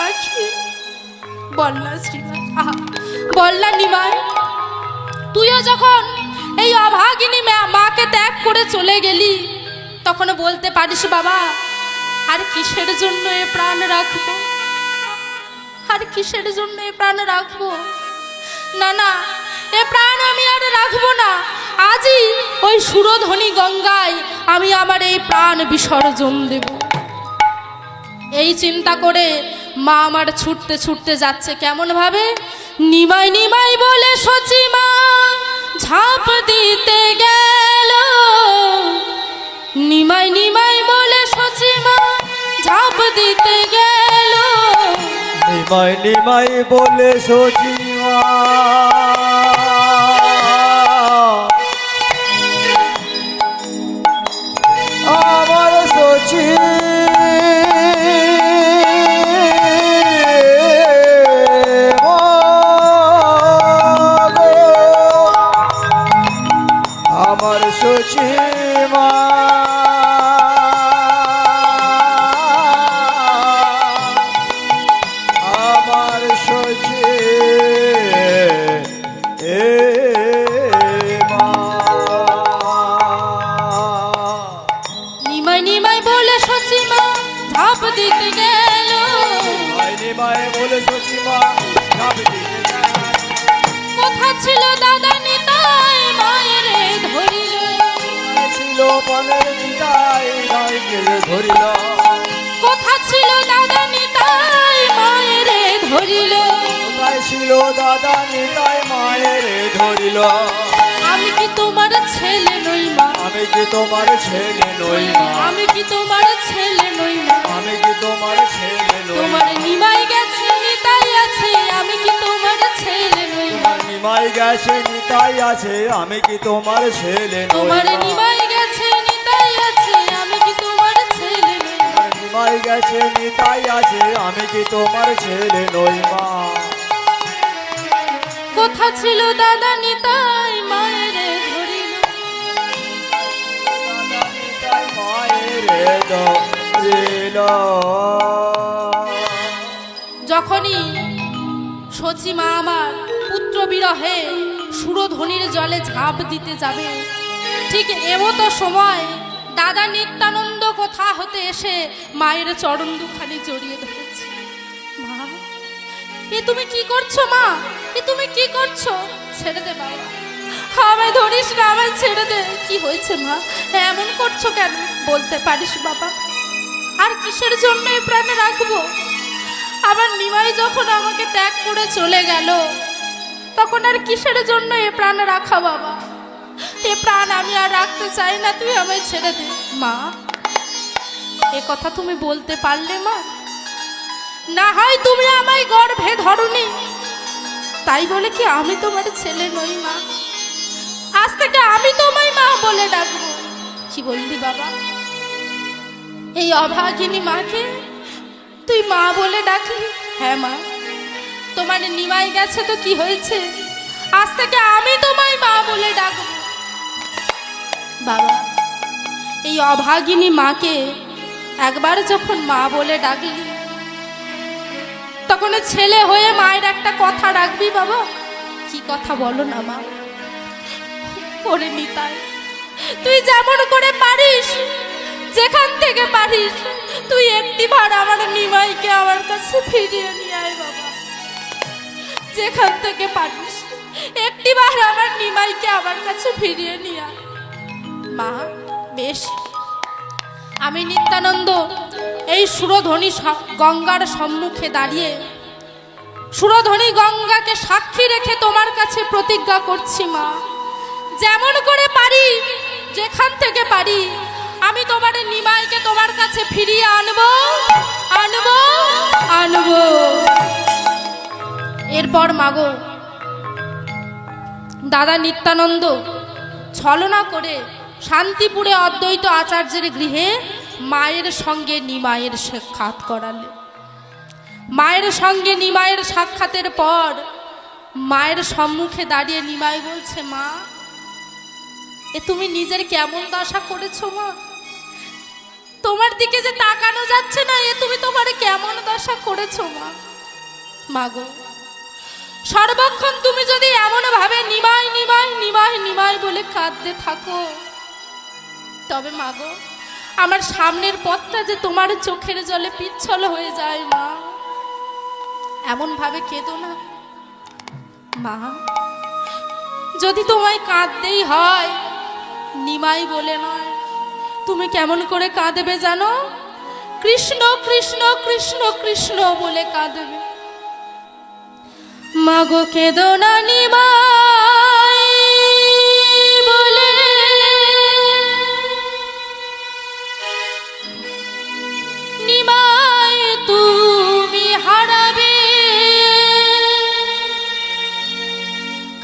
পাখি বল না শ্রীমান, আহা বল না নিমাই, তুইও যখন এই অভাগিনী মাকে ত্যাগ করে চলে গেলি তখন বলতে পারিস বাবা আর কিসের জন্য এ প্রাণ রাখবো, আর কিসের জন্য এ প্রাণ রাখবো? না না, এ প্রাণ আমি আর রাখবো না, আজই ওই সুরধ্বনি গঙ্গায় আমি আমার এই প্রাণ বিসর্জন দেব। এই চিন্তা করে মা আমার ছুটতে ছুটতে যাচ্ছে কেমন ভাবে, নিমাই নিমাই বলে সচিমা ঝাঁপ দিতে গেল, নিমাই নিমাই বলে সচিমা ঝাঁপ দিতে গেল, নিমাই নিমাই বলে সচিমা আমার সচি আমার সচিমা আমার সচি নিমাই নিমাই বলে সচিমা ঝাঁপ দিতে গেল, নিমাই বলে সচিমা ঝাঁপ দিতে গেল, কোথা ছিল দাদা নিতাই মায়ের ধরিল, ছিল বনের নিতাই নাইকে ধরিল, কোথা ছিল দাদা নিতাই মায়ের ধরিল, কোথায় ছিল দাদা নিতাই মায়ের ধরিল, আমি কি তোমার ছেলে নই মা, আমি কি তোমার ছেলে নই মা, আমি কি তোমার ছেলে নই মা, আমি কি তোমার ছেলে নই, তোমার নিমাই গেছে নিতাই আছে, আমি কি তোমার ছেলে নই মা, তোমার নিমাই গেছে নিতাই আছে, আমি কি তোমার ছেলে নই, তোমার নিমাই গেছে নিতাই আছে, আমি কি তোমার ছেলে নই মা, তোমার নিমাই গেছে নিতাই আছে, আমি কি তোমার ছেলে নই মা, কোথা ছিল দাদা নিতাই মায়ের ধরিল, দাদা নিতাই মায়ের ধরিল। যখনই সচিমা আমার পুত্র বিরহে সুরধ্বনির জলে ঝাঁপ দিতে যাবে, ঠিক এমতো সময় দাদা নিত্যানন্দ কোথা হতে এসে মায়ের চরণ দুখানি জড়িয়ে ধরেছে। মা, এ তুমি কি করছো মা, এ তুমি কি করছো? ছেড়ে দে বাবা, আমায় ধরিস না, আমায় ছেড়ে দে। কি হয়েছে মা, এমন করছো কেন? বলতে পারিস বাবা, আর কিসের জন্য এই প্রাণে রাখবো? আবার নিমাই যখন আমাকে ত্যাগ করে চলে গেল তখন আর কিসের জন্য এ প্রাণ রাখা বাবা? এ প্রাণ আমি আর রাখতে চাই না, তুই আমায় ছেড়ে দে। মা, এ কথা তুমি বলতে পারলে মা? না হয় তুমি আমায় গর্ভে ধরনি, তাই বলে কি আমি তোমার ছেলে নই মা? আজ থেকে আমি তোমায় মা বলে ডাকবো। কি বললি বাবা? এই অভাগিনী মাকে তুই মা বলে ডাকলি? হ্যাঁ মা, তোমার নিমাই গেছে তো কি হয়েছে, আজ থেকে আমি তোমায় মা বলে ডাকবো। বাবা, এই অভাগিনী মাকে একবার যখন মা বলে ডাকলি তখন ছেলে হয়ে মায়ের একটা কথা রাখবি বাবা। কি কথা বলো না মা? ওরে নিতাই, তুই যেমন করে পারিস, যেখান থেকে পারিস, তুই একটিবার আমার নিমাইকে আমার কাছে ফিরিয়ে নিয়ে আয় বাবা। যেখান থেকে পারিস একটিবার আমার নিমাইকে আমার কাছে ফিরিয়ে নিয়ে আয়। মা, বেশ, আমি নিত্যানন্দ এই সুরধ্বনি গঙ্গার সম্মুখে দাঁড়িয়ে সুরধ্বনি গঙ্গাকে সাক্ষী রেখে তোমার কাছে প্রতিজ্ঞা করছি মা, যেমন করে পারি, যেখান থেকে পারি, আমি তোমার নিমাইকে তোমার কাছে ফিরিয়ে আনবো, আনবো, আনবো। এরপর মাগো দাদা নিত্যানন্দ ছলনা করে শান্তিপুরে অদ্বৈত আচার্যের গৃহে মায়ের সঙ্গে নিমাইয়ের সাক্ষাৎ করালে। মায়ের সঙ্গে নিমাইয়ের সাক্ষাতের পর মায়ের সম্মুখে দাঁড়িয়ে নিমাই বলছে, মা, এ তুমি নিজের কেমন দশা করেছো মা? তোমার দিকে যে তাকানো যাচ্ছে না, এ তুমি তোমার কেমন দশা করেছো মা। মাগো, সর্বক্ষণ তুমি যদি এমন ভাবে নিমাই নিমাই নিমাই নিমাই বলে কাঁদতে থাকো, তবে মাগো আমার সামনের পথটা যে তোমার চোখের জলে পিচ্ছল হয়ে যায় মা। এমন ভাবে কেঁদো না মা। যদি তোমায় কাঁদতেই হয়, নিমাই বলে নয়, তুমি কেমন করে কাঁদবে জানো? কৃষ্ণ কৃষ্ণ কৃষ্ণ কৃষ্ণ বলে কাঁদবে। মাগো কেঁদো না নিমাই বলে, নিমাই তুমি হারাবে,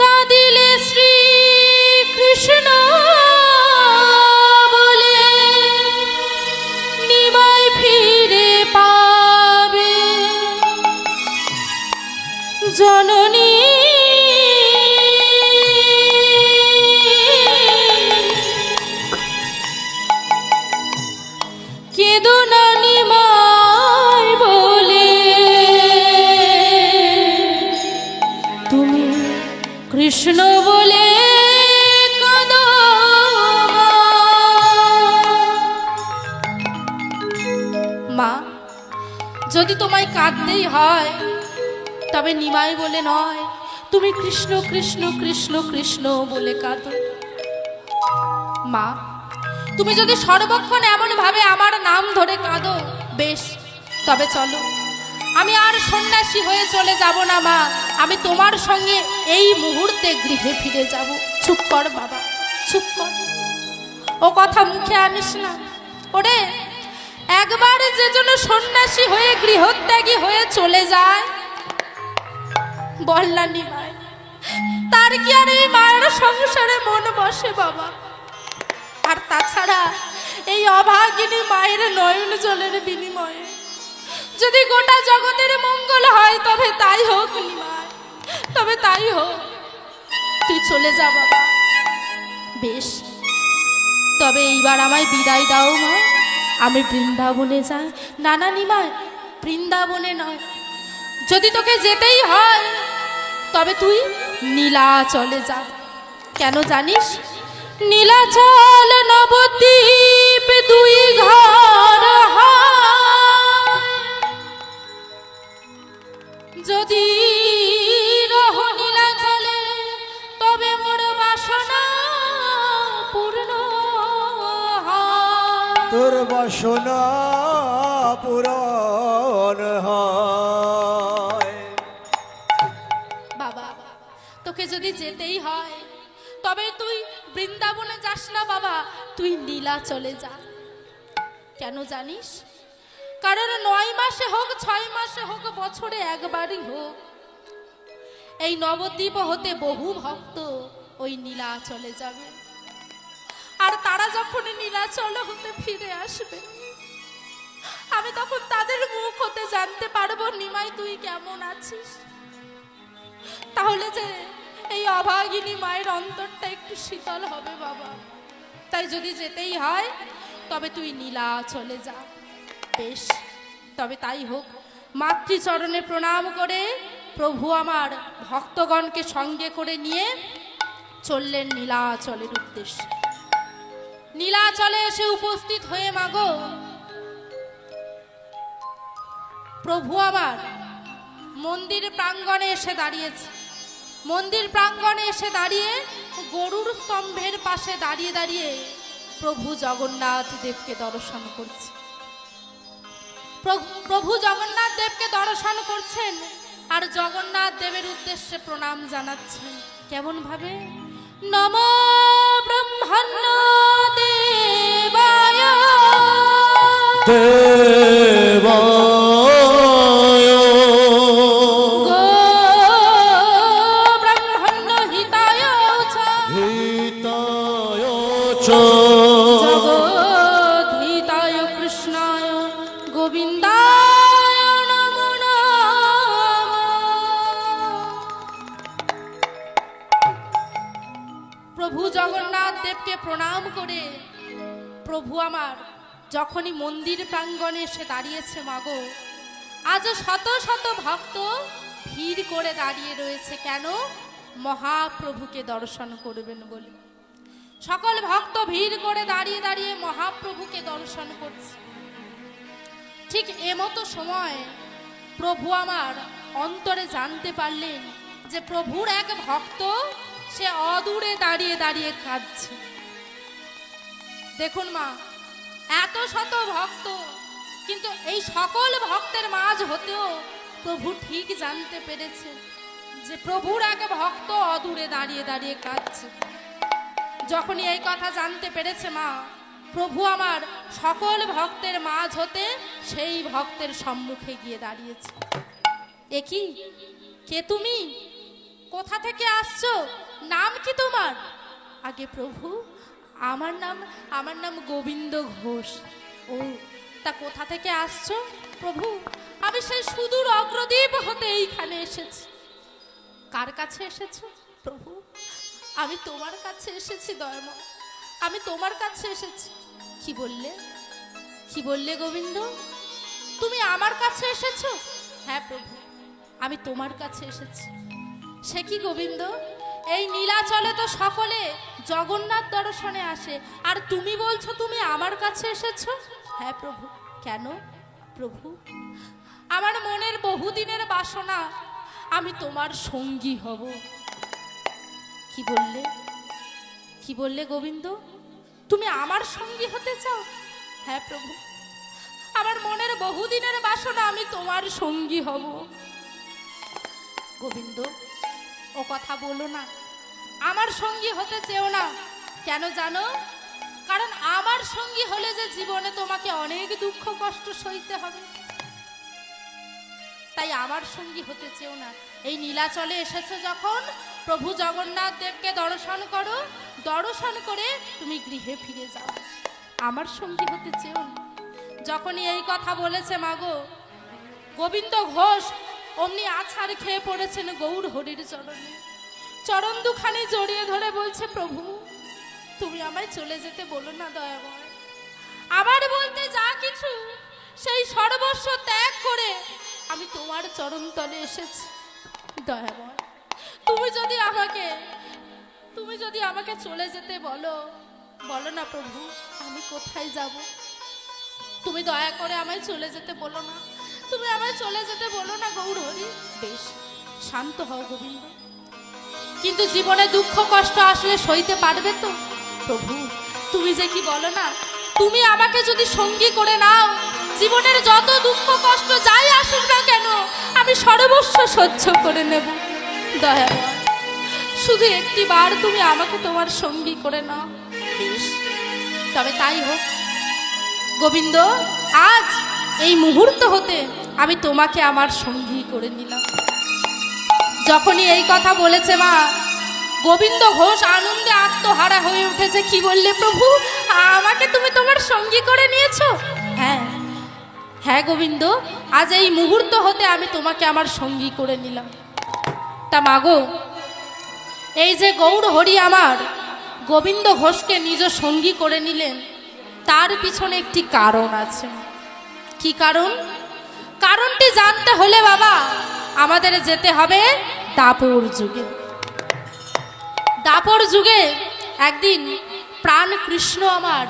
কাঁদিলে শ্রী কৃষ্ণ বলে নিমাই ফিরে পাবে। জননী কেঁদো না নিমাই বলে, তুমি কৃষ্ণ বলে কাঁদো মা। যদি তোমায় কাঁদতেই হয়, তবে নিমাই বলে নয়, তুমি কৃষ্ণ কৃষ্ণ কৃষ্ণ কৃষ্ণ বলে কাঁদো মা। তুমি যদি সর্বক্ষণ এমন ভাবে আমার নাম ধরে কাঁদো, বেশ, তবে চলো, আমি আর সন্ন্যাসী হয়ে চলে যাব না মা। আমি তোমার সঙ্গে এই মুহূর্তে গৃহে ফিরে যাব। চুপ কর বাবা, চুপ কর, ও কথা মুখে আনিস না। ওরে, একবার যে জন্য সন্ন্যাসী হয়ে গৃহত্যাগী হয়ে চলে যায়, বললা নিমাই, তার কি আর এই মায়ের সংসারে মন বসে বাবা? আর তাছাড়া এই অভাগিনী মায়ের নয়ন জলের বিনিময়ে যদি গোটা জগতের মঙ্গল হয়, তবে তাই হোক নিমাই, তবে তাই হোক। তুই চলে যা বাবা, বেশ, তবে এইবার আমায় বিদায় দাও মা। আমি বৃন্দাবনে যাই। না না নিমাই, বৃন্দাবনে নয়, যদি তোকে যেতেই হয়, তবে তুই নীলাচলে যা। কেন জানিস? নীলাচল নবদ্বীপ দুই ঘর হয়, যদি রহ নীলাচলে, তবে মোর বাসনা পূর্ণ হয়। তোর বাসনা পূরণ হয়। বাবা, তোকে যদি যেতেই হয়, তবে তুই বৃন্দাবনে যাস না বাবা, তুই নীলাচলে যা। কেন জানিস? কারণ 9 মাসে হোক, 6 মাসে হোক, বছরে একবারই হোক, এই নবদ্বীপ হতে বহু ভক্ত ওই নীলাচলে যাবে। আর তারা যখন নীলাচল হতে ফিরে আসবে, আমি তখন তাদের মুখ হতে জানতে পারবো নিমাই তুই কেমন আছিস। তাহলে যে এই অভাগিনী মায়ের অন্তরটা একটু শীতল হবে বাবা। তাই যদি যেতেই হয়, তবে তুই নীলাচলে যা। বেশ, তবে তাই হোক। মাতৃচরণে প্রণাম করে প্রভু আমার ভক্তগণকে সঙ্গে করে নিয়ে চললেন নীলাচলের উদ্দেশ্যে। নীলাচলে এসে উপস্থিত হয়ে মাগো, প্রভু আমার মন্দির প্রাঙ্গণে এসে দাঁড়িয়েছে। মন্দির প্রাঙ্গণে এসে দাঁড়িয়ে গরুর স্তম্ভের পাশে দাঁড়িয়ে দাঁড়িয়ে প্রভু জগন্নাথ দেবকে দর্শন করছে। প্রভু জগন্নাথ দেবকে দর্শন করছেন আর জগন্নাথ দেবের উদ্দেশ্যে প্রণাম জানাচ্ছেন। কেমন ভাবে? নমো ব্রহ্মণ্য দেবায় দেবায় গো ব্রহ্মণ্য হিতায় চ হিতায় চ জগদ্ধিতায় কৃষ্ণায় গোবিন্দায় নমো নমঃ। প্রভু জগন্নাথ দেবকে প্রণাম করে প্রভু আমার যখনই মন্দির প্রাঙ্গণে এসে দাঁড়িয়েছে মাগো, আজ শত শত ভক্ত ভিড় করে দাঁড়িয়ে রয়েছে। কেন? মহাপ্রভুকে দর্শন করবেন বলে সকল ভক্ত ভিড় করে দাঁড়িয়ে দাঁড়িয়ে মহাপ্রভুকে দর্শন করছে। ঠিক এমতো সময় প্রভু আমার অন্তরে জানতে পারলেন যে প্রভুর এক ভক্ত সে অদূরে দাঁড়িয়ে দাঁড়িয়ে কাঁদছে। দেখুন মা, এত শত ভক্ত, কিন্তু এই সকল ভক্তের মাঝ হতেও প্রভু ঠিক জানতে পেরেছে যে প্রভুর এক ভক্ত অদূরে দাঁড়িয়ে দাঁড়িয়ে কাঁদছে। যখনই এই কথা জানতে পেরেছে মা, প্রভু আমার সকল ভক্তের মাঝ হতে সেই ভক্তের সম্মুখে গিয়ে দাঁড়িয়েছে। এ কি? কে তুমি? কোথা থেকে আসছো? নাম কি তোমার? আগে প্রভু, আমার নাম গোবিন্দ ঘোষ। ও, তা কোথা থেকে আসছো? প্রভু, আমি সেই সুদূর অগ্রদ্বীপ হতে এইখানে এসেছি। কার কাছে এসেছো? প্রভু, আমি তোমার কাছে এসেছি দয়াময়, আমি তোমার কাছে এসেছি। কি বললে? কি বললে গোবিন্দ? তুমি আমার কাছে এসেছো? হ্যাঁ প্রভু, আমি তোমার কাছে এসেছি। সে কি গোবিন্দ? এই নীলাচলে তো সকলে জগন্নাথ দর্শনে আসে, আর তুমি বলছো তুমি আমার কাছে এসেছো? হ্যাঁ প্রভু। কেন? প্রভু, আমার মনের বহুদিনের বাসনা আমি তোমার সঙ্গী হব। কি বললে? কি বললে গোবিন্দ? তুমি আমার সঙ্গী হতে চাও? হ্যাঁ প্রভু, আমার মনের বহুদিনের বাসনা আমি তোমার সঙ্গী হব। গোবিন্দ, ও কথা বলো না, আমার সঙ্গী হতে চেও না। কেন জানো? কারণ আমার সঙ্গী হলে যে জীবনে তোমাকে অনেক দুঃখ কষ্ট সইতে হবে, তাই আমার সঙ্গী হতে চেও না। এই নীলাচলে এসেছো যখন, প্রভু জগন্নাথ দেবকে দর্শন করো, দর্শন করে তুমি গৃহে ফিরে যাও, আমার সঙ্গী হতে চেও না। যখনই এই কথা বলেছে মাগো, গোবিন্দ ঘোষ অমনি আছাড় খেয়ে পড়েছেন গৌর হরির চরণে। চরণ দুখানি জড়িয়ে ধরে বলছে, প্রভু তুমি আমায় চলে যেতে বলো না দয়াময়। আমার বলতে যা কিছু সেই সর্বস্ব ত্যাগ করে আমি তোমার চরণ তলে এসেছি দয়াময়। তুমি যদি আমাকে চলে যেতে বলো না প্রভু, আমি কোথায় যাব? তুমি দয়া করে আমায় চলে যেতে বলো না, তুমি আমায় চলে যেতে বলো না গৌর হরি। বেশ, শান্ত হও গোবিন্দ, কিন্তু জীবনে দুঃখ কষ্ট আসলে সইতে পারবে তো? প্রভু তুমি যে কি বলো না, তুমি আমাকে যদি সঙ্গী করে নাও, জীবনের যত দুঃখ কষ্ট যাই আসুক না কেন আমি সর্বস্ব সহ্য করে নেব দয়াময়। শুধু একটি বার তুমি আমাকে তোমার সঙ্গী করে নাও। বেশ, তবে তাই হোক গোবিন্দ, আজ এই মুহূর্ত হতে আমি তোমাকে আমার সঙ্গী করে নিলাম। যখনই এই কথা বলেছে মা, গোবিন্দ ঘোষ আনন্দে আত্মহারা হয়ে উঠেছে। কি বললে প্রভু, আমাকে তুমি তোমার সঙ্গী করে নিয়েছো? হ্যাঁ হ্যাঁ গোবিন্দ, আজ এই মুহূর্ত হতে আমি তোমাকে আমার সঙ্গী করে নিলাম। তা মাগো, এই যে গৌর হরি আমার গোবিন্দ ঘোষকে নিজ সঙ্গী করে নিলেন, তার পিছনে একটি কারণ আছে। কি কারণ? কারণটি জানতে হলে বাবা আমাদের যেতে হবে দাপর যুগে। দাপর যুগে একদিন প্রাণ কৃষ্ণ আমার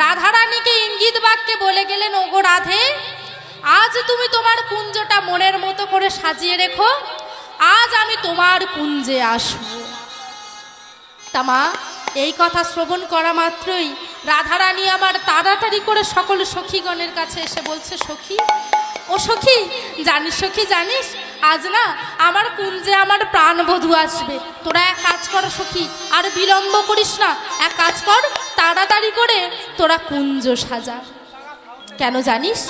রাধারানীকে ইঙ্গিত বাক্যে বলে গেলেন, ওগো রাধে, আজ তুমি তোমার কুঞ্জটা মনের মতো করে সাজিয়ে রেখো, আজ আমি তোমার কুঞ্জে আসব। তা মা, এই কথা শ্রবণ করা মাত্রই রাধারানী আমার তাড়াতাড়ি করে সকল সখীগণের কাছে এসে বলছে, সখী, ও সখী, জানিস সখী, জানিস আজ না আমার কুঞ্জে আমার প্রাণবধূ আসবে। তোরা এক কাজ কর সখী, আর বিলম্ব করিস না, এক কাজ কর, তাড়াতাড়ি করে তোরা কুঞ্জ সাজা। কেন জানিস?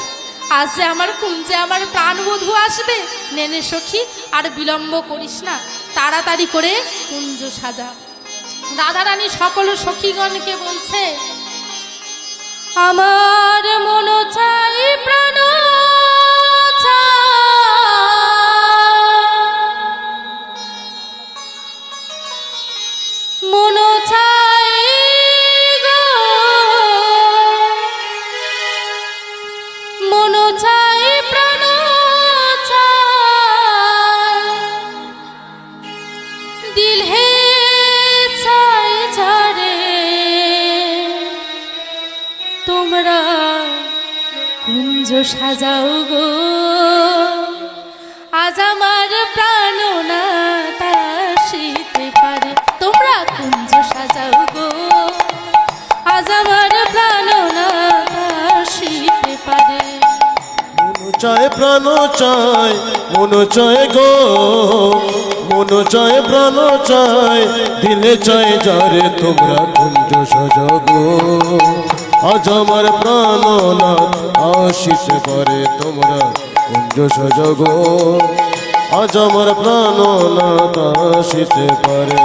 আজ যে আমার কুঞ্জে আমার প্রাণবধূ আসবে। নেনে সখী, আর বিলম্ব করিস না, তাড়াতাড়ি করে কুঞ্জ সাজা। রাধারানী সকল সখীগণকে বলছে, আমার মন চাই প্রাণ মন চাই গো সাজাও গো, আজ আমার প্রাণনাথ আসিতে পারে। তোমরা কুঞ্জ সাজাও গো, আজ আমার প্রাণনাথ আসিতে পারে। মন চায় প্রাণ চায়, মন চায় গো, মন চায় প্রাণ চায়, দিলে চায় যারে তোমরা কুঞ্জ সাজাও গো, আজ আমার প্রাণনাথ আসিতে পারে। তোমরা কুঞ্জ সাজাও গো, আজ আমার প্রাণনাথ আসিতে পারে।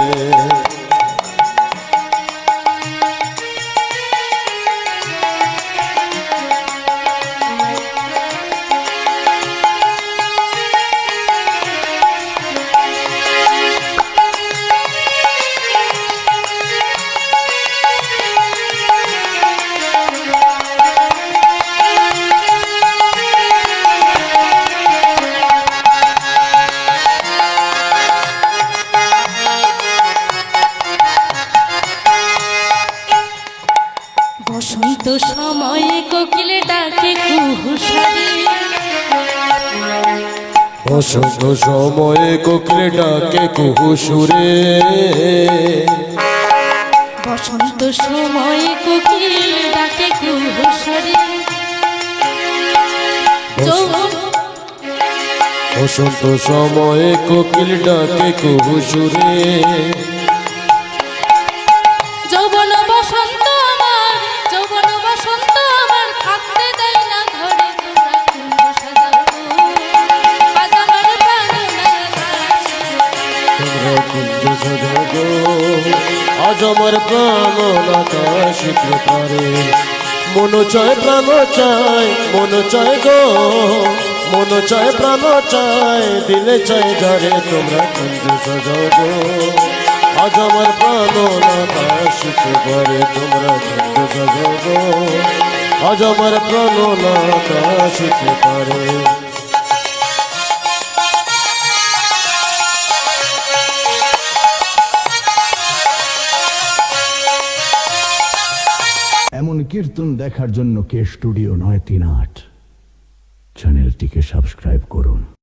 বসন্ত সময়ে কোকিল ডাকে কুহুসারে, বসন্ত সময়ে কোকিল ডাকে কুহু সুরে, বসন্ত সময়ে কোকিল ডাকে কুহুসারে। বসন্ত সময়ে কোকিল ডাকে কুহু সুরে, যৌবন বসন্ত আমার, যৌবন বসন্ত আমার, থাকতে দেয় না ঘরে। তোমরা কুঞ্জ সাজাও গো, আজ আমার প্রাণনাথ তোমরা কুঞ্জ সাজাও গো, আজ আমার প্রাণনাথ আসিতে পারে। মন চায় প্রাণ চায়, মন চায় গো, মন চায় প্রাণ চায়, দিলে চায় যারে তোমরা কুঞ্জ সাজাও গো, আজ আমার প্রাণনাথ আসিতে পারে। তোমরা কুঞ্জ সাজাও গো, আজ আমার প্রাণনাথ আসিতে পারে। এমন কীর্তন দেখার জন্য কে স্টুডিও 938 চ্যানেলটিকে সাবস্ক্রাইব করুন।